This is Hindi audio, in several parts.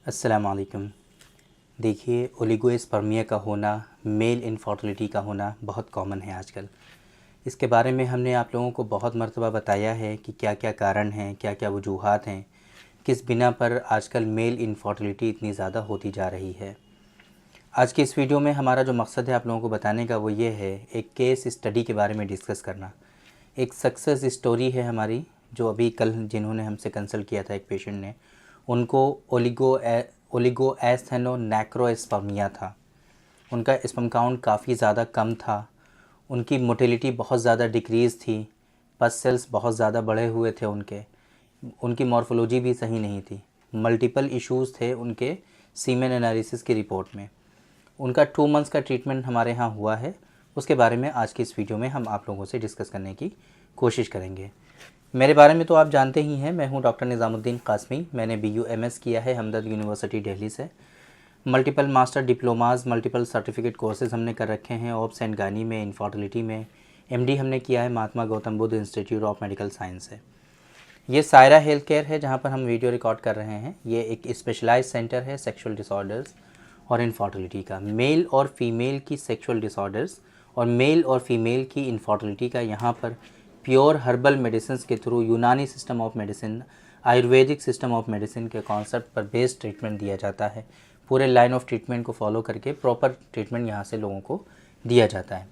अस्सलाम वालेकुम। देखिए, ओलिगोस्पर्मिया का होना, मेल इनफर्टिलिटी का होना बहुत कॉमन है आजकल। इसके बारे में हमने आप लोगों को बहुत मर्तबा बताया है कि क्या क्या कारण हैं, क्या क्या वजूहात हैं, किस बिना पर आजकल मेल इनफर्टिलिटी इतनी ज़्यादा होती जा रही है। आज की इस वीडियो में हमारा जो मकसद है आप लोगों को बताने का वो ये है, एक केस स्टडी के बारे में डिस्कस करना। एक सक्सेस स्टोरी है हमारी, जो अभी कल जिन्होंने हमसे कंसल्ट किया था एक पेशेंट ने, उनको ओलिगोएस्थेनोनेक्रोस्पर्मिया था। उनका स्पर्म काउंट काफ़ी ज़्यादा कम था, उनकी मोटिलिटी बहुत ज़्यादा डिक्रीज़ थी, पस सेल्स बहुत ज़्यादा बढ़े हुए थे, उनकी मॉर्फोलॉजी भी सही नहीं थी, मल्टीपल इश्यूज़ थे उनके सीमेन एनालिसिस की रिपोर्ट में। उनका 2 मंथ्स का ट्रीटमेंट हमारे यहाँ हुआ है, उसके बारे में आज की इस वीडियो में हम आप लोगों से डिस्कस करने की कोशिश करेंगे। मेरे बारे में तो आप जानते ही हैं, मैं हूं डॉक्टर निज़ामुद्दीन कासमी। मैंने BUMS किया है हमदर्द यूनिवर्सिटी दिल्ली से। Multiple master diplomas, multiple certificate courses हमने कर रखे हैं ऑब्स एंड गानी में, इनफर्टिलिटी में। MD हमने किया है Mahatma Gautam Buddha institute of medical science से। ये सायरा हेल्थ केयर है जहाँ पर हम वीडियो रिकॉर्ड कर रहे हैं। ये एक स्पेशलाइज्ड सेंटर है सेक्सुअल डिसऑर्डर्स और इनफर्टिलिटी का। मेल और फीमेल की सेक्सुअल डिसऑर्डर्स और मेल और फीमेल की इनफर्टिलिटी का यहाँ पर प्योर हर्बल मेडिसिन के थ्रू, यूनानी system of medicine, Ayurvedic system of medicine के कॉन्सेप्ट पर बेस्ड ट्रीटमेंट दिया जाता है। पूरे लाइन ऑफ ट्रीटमेंट को फॉलो करके प्रॉपर ट्रीटमेंट यहाँ से लोगों को दिया जाता है।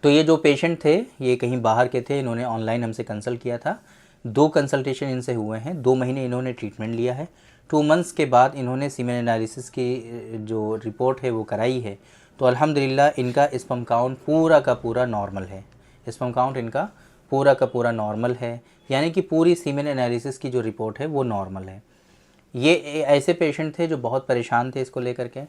तो ये जो पेशेंट थे, ये कहीं बाहर के थे, इन्होंने ऑनलाइन हमसे कंसल्ट किया था। 2 कंसल्टेशन इनसे हुए हैं, 2 महीने इन्होंने ट्रीटमेंट लिया है। 2 मंथ्स के बाद इन्होंने सीमेन एनालिसिस की जो रिपोर्ट है वो कराई है, तो अल्हम्दुलिल्लाह इनका स्पर्म काउंट पूरा का पूरा नॉर्मल है। स्पर्म काउंट इनका पूरा का पूरा नॉर्मल है, यानी कि पूरी सीमेन एनालिसिस की जो रिपोर्ट है वो नॉर्मल है। ये ऐसे पेशेंट थे जो बहुत परेशान थे इसको लेकर के।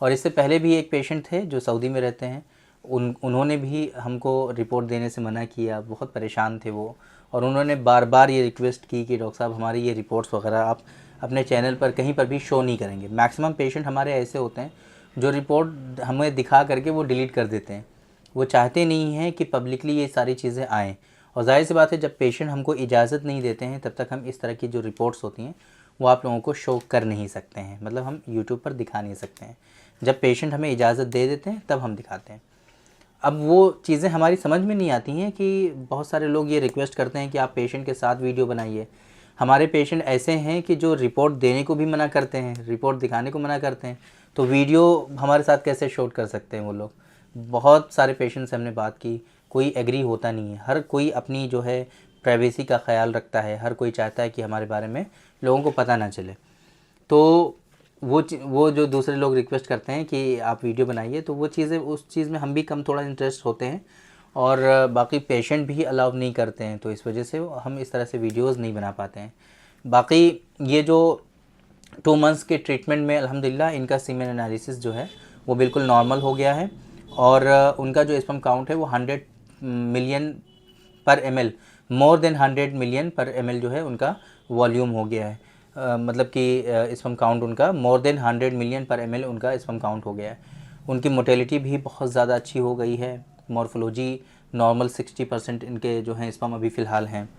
और इससे पहले भी एक पेशेंट थे जो सऊदी में रहते हैं, उन्होंने भी हमको रिपोर्ट देने से मना किया, बहुत परेशान थे वो। और उन्होंने बार बार ये रिक्वेस्ट की कि डॉक्टर साहब हमारी ये रिपोर्ट्स वगैरह आप अपने चैनल पर कहीं पर भी शो नहीं करेंगे। मैक्सिमम पेशेंट हमारे ऐसे होते हैं जो रिपोर्ट हमें दिखा करके वो डिलीट कर देते हैं। वो चाहते नहीं हैं कि पब्लिकली ये सारी चीज़ें आएँ। और ज़ाहिर सी बात है, जब पेशेंट हमको इजाज़त नहीं देते हैं तब तक हम इस तरह की जो रिपोर्ट्स होती हैं वो आप लोगों को शो कर नहीं सकते हैं, मतलब हम यूट्यूब पर दिखा नहीं सकते हैं। जब पेशेंट हमें इजाज़त दे देते हैं तब हम दिखाते हैं। अब वो चीज़ें हमारी समझ में नहीं आती हैं कि बहुत सारे लोग ये रिक्वेस्ट करते हैं कि आप पेशेंट के साथ वीडियो बनाइए। हमारे पेशेंट ऐसे हैं कि जो रिपोर्ट देने को भी मना करते हैं, रिपोर्ट दिखाने को मना करते हैं, तो वीडियो हमारे साथ कैसे शूट कर सकते हैं वो लोग। बहुत सारे पेशेंट से हमने बात की, कोई एग्री होता नहीं है। हर कोई अपनी जो है प्राइवेसी का ख्याल रखता है, हर कोई चाहता है कि हमारे बारे में लोगों को पता ना चले। तो वो जो दूसरे लोग रिक्वेस्ट करते हैं कि आप वीडियो बनाइए, तो वो चीज़ें, उस चीज़ में हम भी कम थोड़ा इंटरेस्ट होते हैं और बाकी पेशेंट भी अलाउ नहीं करते हैं, तो इस वजह से हम इस तरह से वीडियोस नहीं बना पाते हैं। बाकी ये जो 2 मंथ्स के ट्रीटमेंट में अल्हम्दुलिल्लाह इनका सीमेन एनालिसिस जो है वो बिल्कुल नॉर्मल हो गया है। और उनका जो स्पर्म काउंट है वो 100 मिलियन पर ml, मोर देन 100 मिलियन पर ml जो है उनका वॉल्यूम हो गया है। मतलब कि स्पर्म काउंट उनका मोर देन 100 मिलियन पर ml उनका स्पर्म काउंट हो गया है। उनकी मोटेलिटी भी बहुत ज़्यादा अच्छी हो गई है। मॉर्फोलॉजी नॉर्मल 60% इनके जो हैं स्पर्म अभी फ़िलहाल हैं।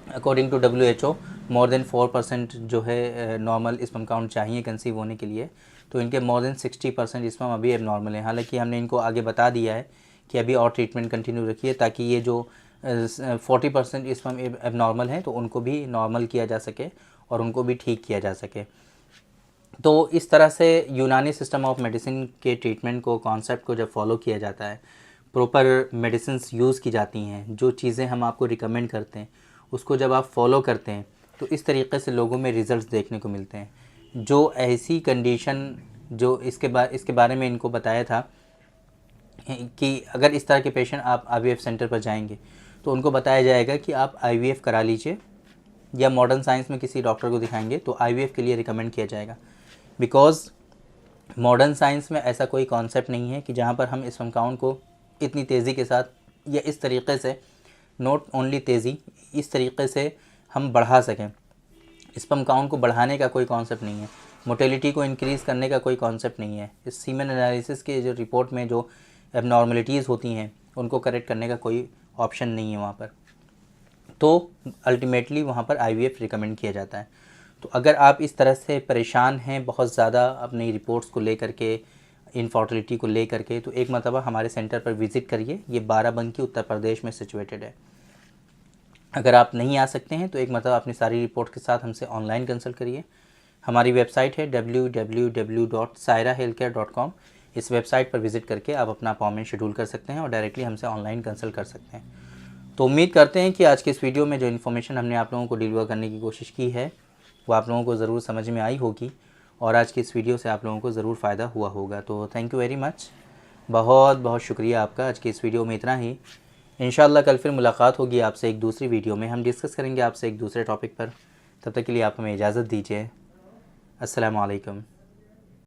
According to WHO more than 4% जो है नॉर्मल स्पर्म काउंट चाहिए कंसीव होने के लिए, तो इनके मोर देन 60% स्पर्म अभी अब नॉर्मल है। हालांकि हमने इनको आगे बता दिया है कि अभी और ट्रीटमेंट कंटिन्यू रखिए, ताकि ये जो 40% स्पर्म अब नॉर्मल हैं तो उनको भी नॉर्मल किया जा सके और उनको भी ठीक किया जा सके। तो इस तरह से यूनानी सिस्टम ऑफ मेडिसिन के ट्रीटमेंट को, कॉन्सेप्ट को जब फॉलो किया जाता है, प्रॉपर मेडिसिन्स यूज़ की जाती हैं, जो चीज़ें हम आपको रिकमेंड करते हैं उसको जब आप फॉलो करते हैं, तो इस तरीके से लोगों में रिज़ल्ट्स देखने को मिलते हैं। जो ऐसी कंडीशन, जो इसके बारे में इनको बताया था कि अगर इस तरह के पेशेंट आप IVF सेंटर पर जाएंगे तो उनको बताया जाएगा कि आप IVF करा लीजिए, या मॉडर्न साइंस में किसी डॉक्टर को दिखाएंगे तो IVF के लिए रिकमेंड किया जाएगा। बिकॉज़ मॉडर्न साइंस में ऐसा कोई कॉन्सेप्ट नहीं है कि जहाँ पर हम स्पर्म काउंट को इतनी तेज़ी के साथ या इस तरीके से, नॉट ओनली तेज़ी, इस तरीके से हम बढ़ा सकें। स्पर्म काउंट को बढ़ाने का कोई कॉन्सेप्ट नहीं है, मोटेलिटी को इंक्रीज़ करने का कोई कॉन्सेप्ट नहीं है। इस सीमेन एनालिसिस के जो रिपोर्ट में जो एबनॉर्मलिटीज़ होती हैं उनको करेक्ट करने का कोई ऑप्शन नहीं है वहाँ पर। तो अल्टीमेटली वहाँ पर IVF रिकमेंड किया जाता है। तो अगर आप इस तरह से परेशान हैं बहुत ज़्यादा अपनी रिपोर्ट्स को लेकर के, इनफर्टिलिटी को लेकर के, तो एक मरतबा हमारे सेंटर पर विज़िट करिए। ये बाराबंकी उत्तर प्रदेश में सिचुएटेड है। अगर आप नहीं आ सकते हैं तो एक मरतबा अपनी सारी रिपोर्ट के साथ हमसे ऑनलाइन कंसल्ट करिए। हमारी वेबसाइट है www.sairahealthcare.com। इस वेबसाइट पर विज़िट करके आप अपना अपॉइंटमेंट शेड्यूल कर सकते हैं और डायरेक्टली हमसे ऑनलाइन कंसल्ट कर सकते हैं। तो उम्मीद करते हैं कि आज के इस वीडियो में जो इन्फॉर्मेशन हमने आप लोगों को डिलीवर करने की कोशिश की है वो आप लोगों को ज़रूर समझ में आई होगी और आज की इस वीडियो से आप लोगों को ज़रूर फ़ायदा हुआ होगा। तो थैंक यू वेरी मच, बहुत बहुत शुक्रिया आपका। आज की इस वीडियो में इतना ही। इंशाल्लाह कल फिर मुलाकात होगी आपसे एक दूसरी वीडियो में। हम डिस्कस करेंगे आपसे एक दूसरे टॉपिक पर। तब तक के लिए आप हमें इजाज़त दीजिए। अस्सलामु अलैकुम।